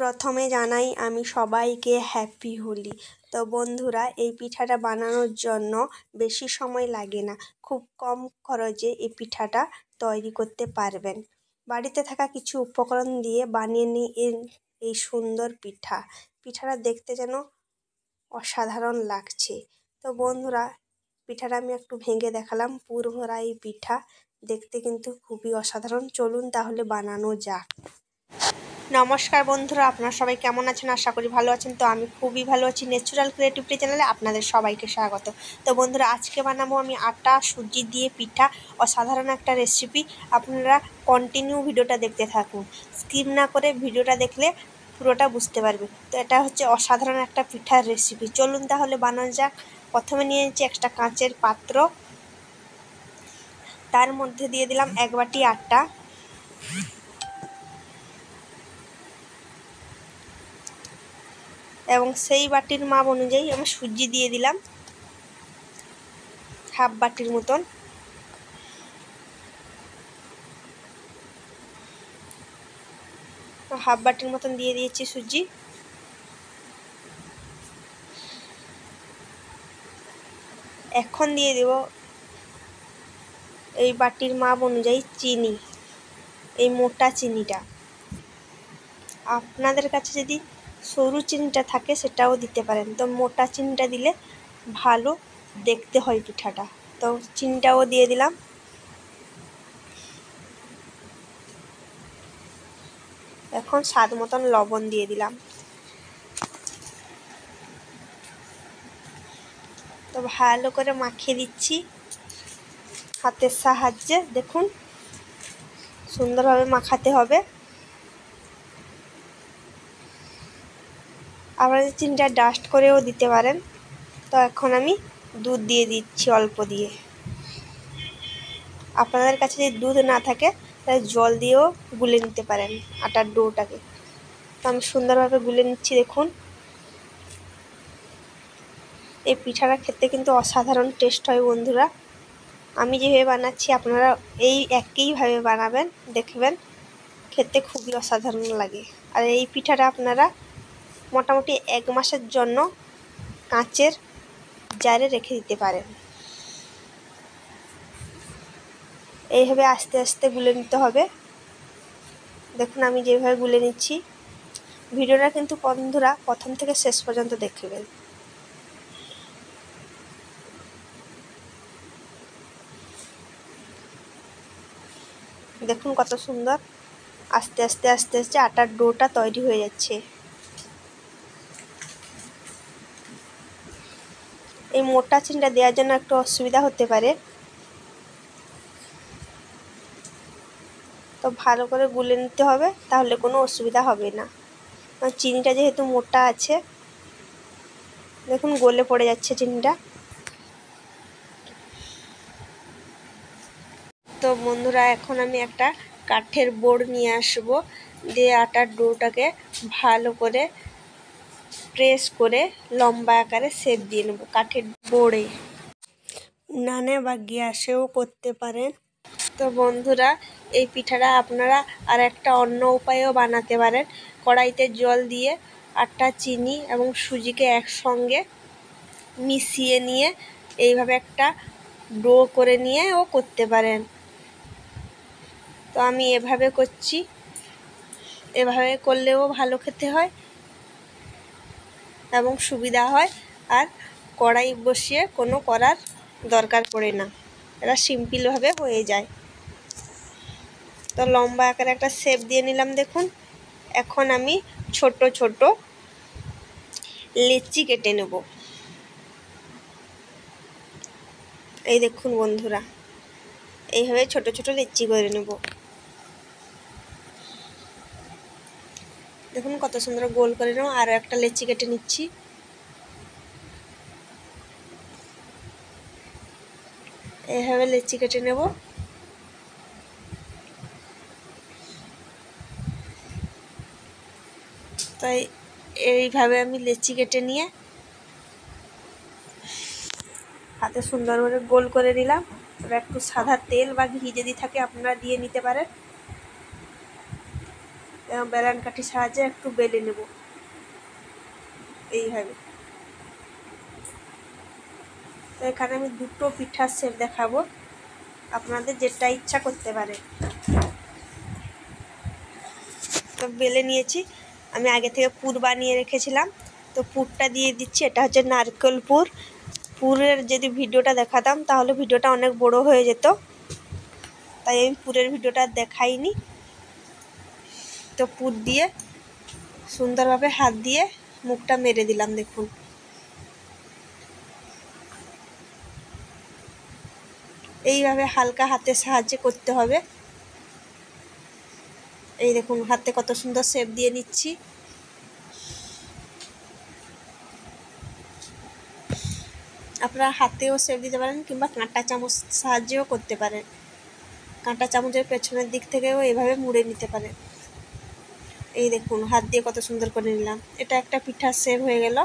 প্রথমে জানাই আমি সবাইকে হ্যাপি হোলি। তো বন্ধুরা, এই পিঠাটা বানানোর জন্য বেশি সময় লাগে না, খুব কম খরচে এই পিঠাটা তৈরি করতে পারবেন। বাড়িতে থাকা কিছু উপকরণ দিয়ে বানিয়ে নিন এই সুন্দর পিঠাটা দেখতে যেন অসাধারণ লাগছে। তো বন্ধুরা, পিঠাটা আমি একটু ভেঙে দেখালাম, পুর ভরা এই পিঠা দেখতে কিন্তু খুবই অসাধারণ। চলুন তাহলে বানানো যাক। নমস্কার বন্ধুরা, আপনারা সবাই কেমন আছেন? আশা করি ভালো আছেন। তো আমি খুবই ভালো আছি। ন্যাচারাল ক্রিয়েটিভিটি চ্যানেলে আপনাদের সবাইকে স্বাগত। তো বন্ধুরা, আজকে বানাবো আমি আটা সুজি দিয়ে পিঠা, অসাধারণ একটা রেসিপি। আপনারা কন্টিনিউ ভিডিওটা দেখতে থাকুন, স্কিপ না করে ভিডিওটা দেখলে পুরোটা বুঝতে পারবে। তো এটা হচ্ছে অসাধারণ একটা পিঠার রেসিপি। চলুন তাহলে বানানো যাক। প্রথমে নিয়ে নিচ্ছি একটা কাঁচের পাত্র, তার মধ্যে দিয়ে দিলাম 1 বাটি আটা, এবং সেই বাটির মাপ অনুযায়ী আমি সুজি দিয়ে দিলাম হাফ বাটির মতন। হাফ বাটির মতন দিয়ে দিয়েছি সুজি। এখন দিয়ে দেব এই বাটির মাপ অনুযায়ী চিনি, এই মোটা চিনিটা। আপনাদের কাছে যদি সরু চিনিটা থাকে সেটাও দিতে পারেন, তো মোটা চিনিটা দিলে ভালো দেখতে হয় পিঠাটা। তো চিনিটাও দিয়ে দিলাম। এখন স্বাদ মতন লবণ দিয়ে দিলাম। তো ভালো করে মাখিয়ে দিচ্ছি হাতের সাহায্যে। দেখুন, সুন্দরভাবে মাখাতে হবে। আপনারা চিনিটা ডাস্ট করেও দিতে পারেন। তো এখন আমি দুধ দিয়ে দিচ্ছি অল্প দিয়ে। আপনাদের কাছে যদি দুধ না থাকে তাহলে জল দিয়েও গুলে নিতে পারেন আটার ডোটাকে। তো আমি সুন্দরভাবে গুলে নিচ্ছি। দেখুন, এই পিঠাটা খেতে কিন্তু অসাধারণ টেস্ট হয় বন্ধুরা। আমি যেভাবে বানাচ্ছি আপনারা এই একইভাবে বানাবেন, দেখবেন খেতে খুবই অসাধারণ লাগে। আর এই পিঠাটা আপনারা মোটামুটি 1 মাসের জন্য কাঁচের জারে রেখে দিতে পারেন। এইভাবে আস্তে আস্তে গুলে নিতে হবে। দেখুন আমি যেভাবে গুলে নিচ্ছি। ভিডিওটা কিন্তু বন্ধুরা প্রথম থেকে শেষ পর্যন্ত দেখবেন। দেখুন কত সুন্দর আস্তে আস্তে আস্তে আস্তে আটার ডোটা তৈরি হয়ে যাচ্ছে। এই মোটা চিনিটা দেওয়ার জন্য একটু অসুবিধা হতে পারে, তো ভালো করে গুলে নিতে হবে, তাহলে কোনো অসুবিধা হবে না। চিনিটা যেহেতু মোটা আছে, দেখুন গলে পড়ে যাচ্ছে চিনিটা। তো বন্ধুরা, এখন আমি একটা কাঠের বোর্ড নিয়ে আসবো, দিয়ে আটার ডোটাকে ভালো করে প্রেস করে লম্বা আকারে শেপ দিয়ে নেব কাঠের বোর্ডে। উনানে বা গ্যাসেও করতে পারেন। তো বন্ধুরা, এই পিঠাটা আপনারা আর একটা অন্য উপায়েও বানাতে পারেন। কড়াইতে জল দিয়ে আটা, চিনি এবং সুজিকে একসঙ্গে মিশিয়ে নিয়ে এইভাবে একটা ডো করে নিয়েও করতে পারেন। তো আমি এভাবে করছি। এভাবে করলেও ভালো খেতে হয় এবং সুবিধা হয়, আর কড়াই বসিয়ে কোনো করার দরকার পড়ে না, এটা সিম্পলভাবে হয়ে যায়। তো লম্বা আকারে একটা শেপ দিয়ে নিলাম। দেখুন, এখন আমি ছোট ছোট লেচি কেটে নেব। এই দেখুন বন্ধুরা, এইভাবে ছোট ছোট লেচি করে নেব। দেখুন কত সুন্দর গোল করে নেব। আরও একটা লেচি কেটে নিচ্ছি। এইভাবে লেচি কেটে নেব। তাই এইভাবে আমি লেচি কেটে নিয়ে হাতে সুন্দর করে গোল করে নিলাম। এবার একটু সাদা তেল বা ঘি যদি থাকে আপনারা দিয়ে নিতে পারেন। এবং বেলন কাঠির সাহায্যে একটু বেলে নেব এইভাবে। তো এখানে আমি দুটো পিঠার শেপ দেখাবো, আপনাদের যেটা ইচ্ছা করতে পারে। তো বেলে নিয়েছি, আমি আগে থেকে পুর বানিয়ে রেখেছিলাম, তো পুরটা দিয়ে দিচ্ছি। এটা হচ্ছে নারকেল পুর। পুরের যদি ভিডিওটা দেখাতাম তাহলে ভিডিওটা অনেক বড় হয়ে যেত, তাই আমি পুরের ভিডিওটা দেখাইনি। তো পুর দিয়ে সুন্দরভাবে হাত দিয়ে মুখটা মেরে দিলাম। দেখুন এইভাবে হালকা হাতের সাহায্যে করতে হবে। এই দেখুন হাতে কত সুন্দর শেপ দিয়ে নিচ্ছি। আপনারা হাতেও শেপ দিতে পারেন কিংবা কাঁটা চামচ সাহায্যেও করতে পারেন। কাঁটা চামচের পেছনের দিক থেকেও এইভাবে মুড়ে নিতে পারেন। এই দেখুন হাত দিয়ে কত সুন্দর করে নিলাম। এটা একটা পিঠার শেপ হয়ে গেল।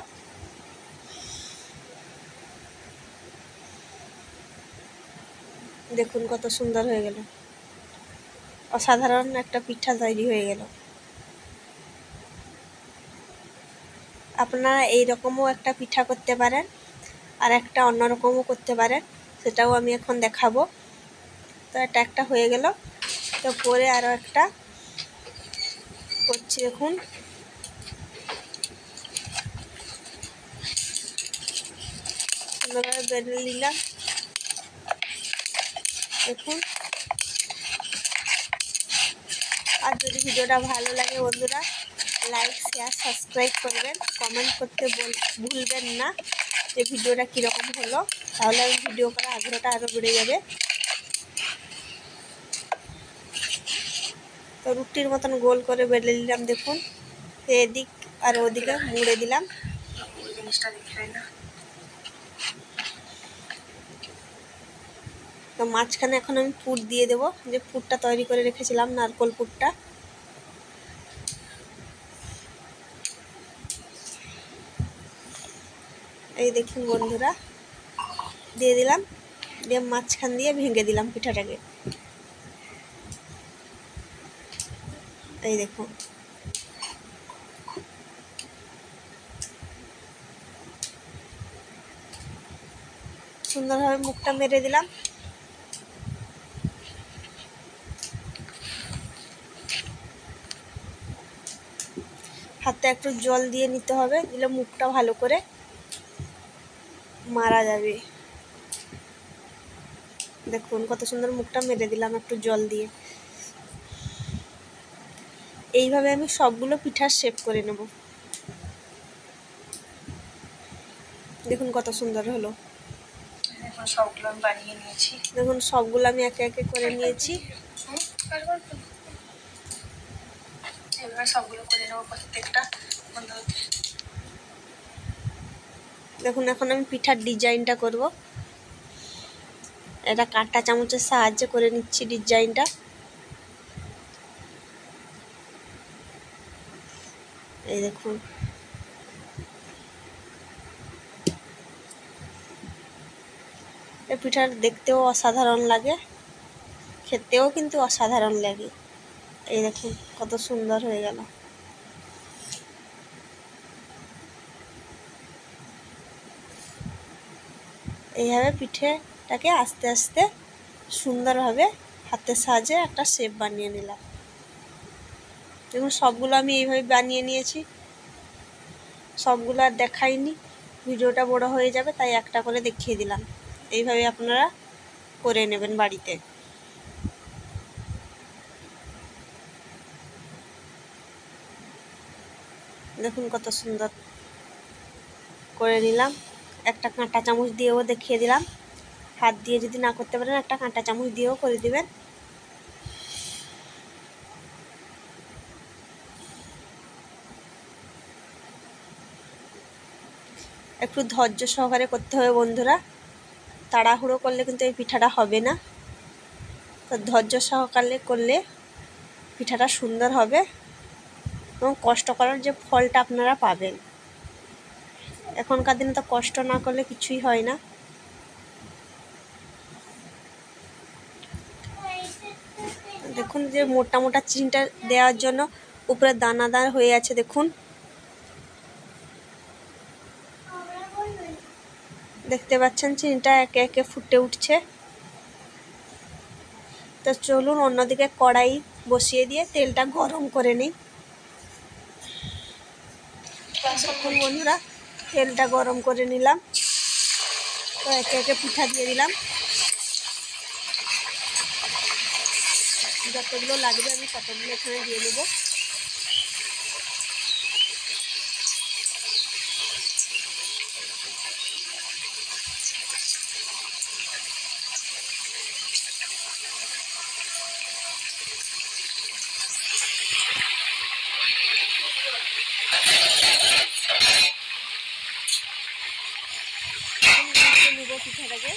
দেখুন কত সুন্দর হয়ে গেল, অসাধারণ একটা পিঠা তৈরি হয়ে গেল। আপনারা এই রকমও একটা পিঠা করতে পারেন, আর একটা অন্যরকমও করতে পারেন, সেটাও আমি এখন দেখাবো। তো এটা একটা হয়ে গেল। তো পরে আরও একটা করছি। দেখুন সুন্দরভাবে বেলে নিলাম। দেখুন, আর যদি ভিডিওটা ভালো লাগে বন্ধুরা লাইক শেয়ার সাবস্ক্রাইব করবেন, কমেন্ট করতে ভুলবেন না যে ভিডিওটা কীরকম হলো, তাহলে আমি ভিডিও করার আগ্রহটা আরও বেড়ে যাবে। তো রুটির মতন গোল করে বেলে নিলাম। দেখুন এদিক আর ওদিকে মুড়ে দিলাম। তো মাঝখানে এখন আমি পুর দিয়ে দেবো, যে পুরটা তৈরি করে রেখেছিলাম নারকেল পুরটা। এই দেখুন বন্ধুরা দিয়ে দিলাম, দিয়ে মাঝখান দিয়ে ভেঙে দিলাম পিঠাটাকে। এই দেখুন সুন্দরভাবে মুখটা মেরে দিলাম। হাতে একটু জল দিয়ে নিতে হবে, দিলে মুখটা ভালো করে মারা যাবে। দেখুন কত সুন্দর মুখটা মেরে দিলাম একটু জল দিয়ে। এইভাবে আমি সবগুলো পিঠার শেপ করে নেব। দেখুন কত সুন্দর হলো। দেখুন সবগুলো আমি বানিয়ে নিয়েছি। দেখুন সবগুলো আমি একে একে করে নিয়েছি। এবার সবগুলো করে নেবো প্রত্যেকটা। দেখুন এখন আমি পিঠার ডিজাইনটা করব। এটা কাঁটা চামচের সাহায্যে করে নিচ্ছি ডিজাইনটা। এই দেখুন এই পিঠার দেখতেও অসাধারণ লাগে, খেতেও কিন্তু অসাধারণ লাগে। এই দেখুন কত সুন্দর হয়ে গেল। এইভাবে পিঠেটাকে আস্তে আস্তে সুন্দরভাবে হাতের সাহায্যে একটা শেপ বানিয়ে নিলাম। দেখুন সবগুলো আমি এইভাবে বানিয়ে নিয়েছি। সবগুলো আর দেখাইনি, ভিডিওটা বড় হয়ে যাবে, তাই একটা করে দেখিয়ে দিলাম। এইভাবে আপনারা করে নেবেন বাড়িতে। দেখুন কত সুন্দর করে নিলাম। একটা কাঁটা চামচ দিয়েও দেখিয়ে দিলাম। হাত দিয়ে যদি না করতে পারেন একটা কাঁটা চামচ দিয়েও করে দিবেন। একটু ধৈর্য সহকারে করতে হবে বন্ধুরা, তাড়াহুড়ো করলে কিন্তু এই পিঠাটা হবে না। তো ধৈর্য সহকারে করলে পিঠাটা সুন্দর হবে এবং কষ্ট করার যে ফলটা আপনারা পাবেন। এখনকার দিনে তো কষ্ট না করলে কিছুই হয় না। দেখুন যে মোটা মোটা চিনিটা দেওয়ার জন্য উপরে দানাদার হয়ে আছে দেখুন, দেখতে পাচ্ছেন চিনিটা একে একে ফুটে উঠছে। তো চলুন অন্যদিকে কড়াই বসিয়ে দিয়ে তেলটা গরম করে নিই। দেখুন বন্ধুরা, তেলটা গরম করে নিলাম। তো একে একে পিঠা দিয়ে দিলাম, যতগুলো লাগবে আমি ততগুলো এখানে দিয়ে নেবো। নেবো পিঠাটাকে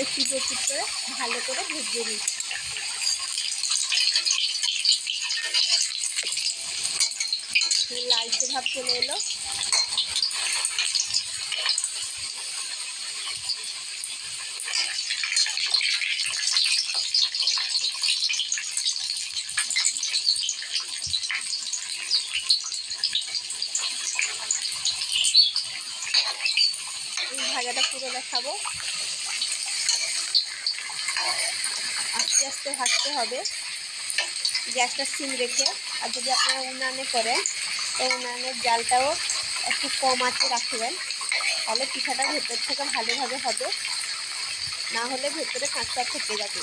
একটু একটু করে ভালো করে ভেজে নিই। লালচে ভাব চলে এলো। ভাজাটা পুরো দেখাবো। আস্তে আস্তে ভাজতে হবে, গ্যাসটা সিম রেখে। আর যদি আপনারা উনানে করেন তো উনানের জালটাও একটু কম আঁচে রাখবেন, তাহলে পিঠাটা ভেতর থেকে ভালোভাবে হবে, না হলে ভেতরে কাঁচা থেকে যাবে।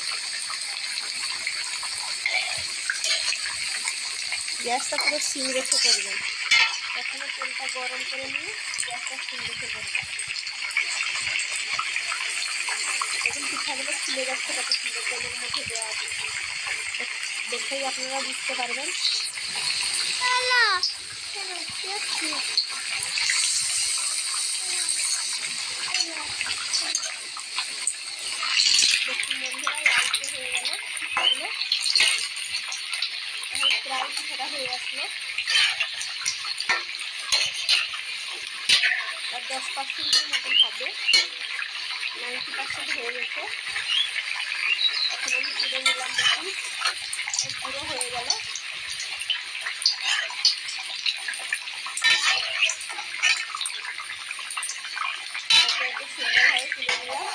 গ্যাসটা পুরো সিম রেখে করবেন। প্রথমে তেলটা গরম করে নিয়ে গ্যাসটা সিম রেখে করবেন। এখন পিঠাগুলো ফুলে যাচ্ছে, কত সুন্দর তেলের মধ্যে দেওয়া আছে, দেখেই আপনারা বুঝতে পারবেন। দেখুন বন্ধুরা, লালচে হয়ে গেল পিঠাগুলো। এখন প্রায় পিঠাটা হয়ে আসলো, আর 10% মতন হবে, 90% হয়ে গেছে। এখন আমি তুলে নিলাম, দেখুন পুরো হয়ে গেল। একটু সুন্দরভাবে তুলে নিলাম।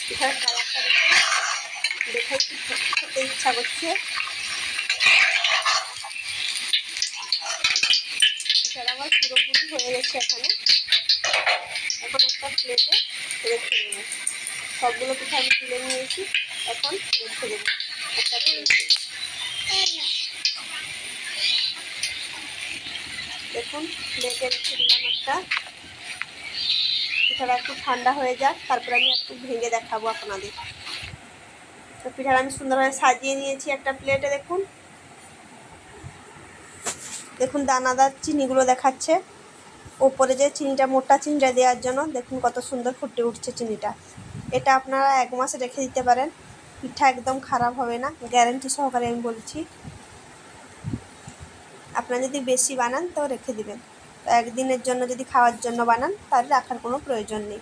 পিঠার কালারটা দেখুন, দেখে খেতে ইচ্ছা করছে। পিঠাটা আমার পুরোপুরি হয়ে গেছে এখানে। এখন একটা প্লেটে রেখে নেব। সবগুলো পিঠা আমি তুলে নিয়েছি, এখন রেখে দেবো একটা প্লেটে। দেখুন প্লেটে রেখে দিলাম একটা। পিঠাটা একটু ঠান্ডা হয়ে যাক, তারপরে আমি একটু ভেঙে দেখাবো আপনাদের। তো পিঠাটা আমি সুন্দরভাবে সাজিয়ে নিয়েছি একটা প্লেটে। দেখুন দেখুন দানাদার চিনিগুলো দেখাচ্ছে, ওপরে যে চিনিটা, মোটা চিনিটা দেওয়ার জন্য দেখুন কত সুন্দর ফুটে উঠছে চিনিটা। এটা আপনারা 1 মাস রেখে দিতে পারেন, পিঠা একদম খারাপ হবে না, গ্যারেন্টি সহকারে আমি বলছি। আপনারা যদি বেশি বানান তো রেখে দিবেন, তো একদিনের জন্য যদি খাওয়ার জন্য বানান তাহলে রাখার কোনো প্রয়োজন নেই।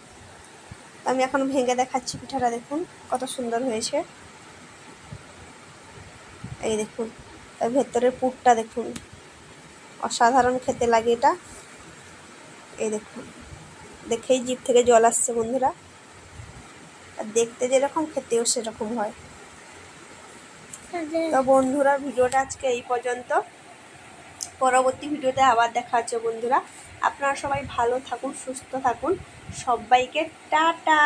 আমি এখন ভেঙে দেখাচ্ছি পিঠাটা, দেখুন কত সুন্দর হয়েছে। এই দেখুন তার ভেতরের পুরটা দেখুন, অসাধারণ খেতে লাগে এটা। এই দেখুন, দেখেই জিভ থেকে জল আসছে বন্ধুরা। আর দেখতে যেরকম খেতেও সেরকম হয়। তো বন্ধুরা, ভিডিওটা আজকে এই পর্যন্ত। পরবর্তী ভিডিওতে আবার দেখা হচ্ছে বন্ধুরা। আপনারা সবাই ভালো থাকুন, সুস্থ থাকুন। সবাইকে টাটা।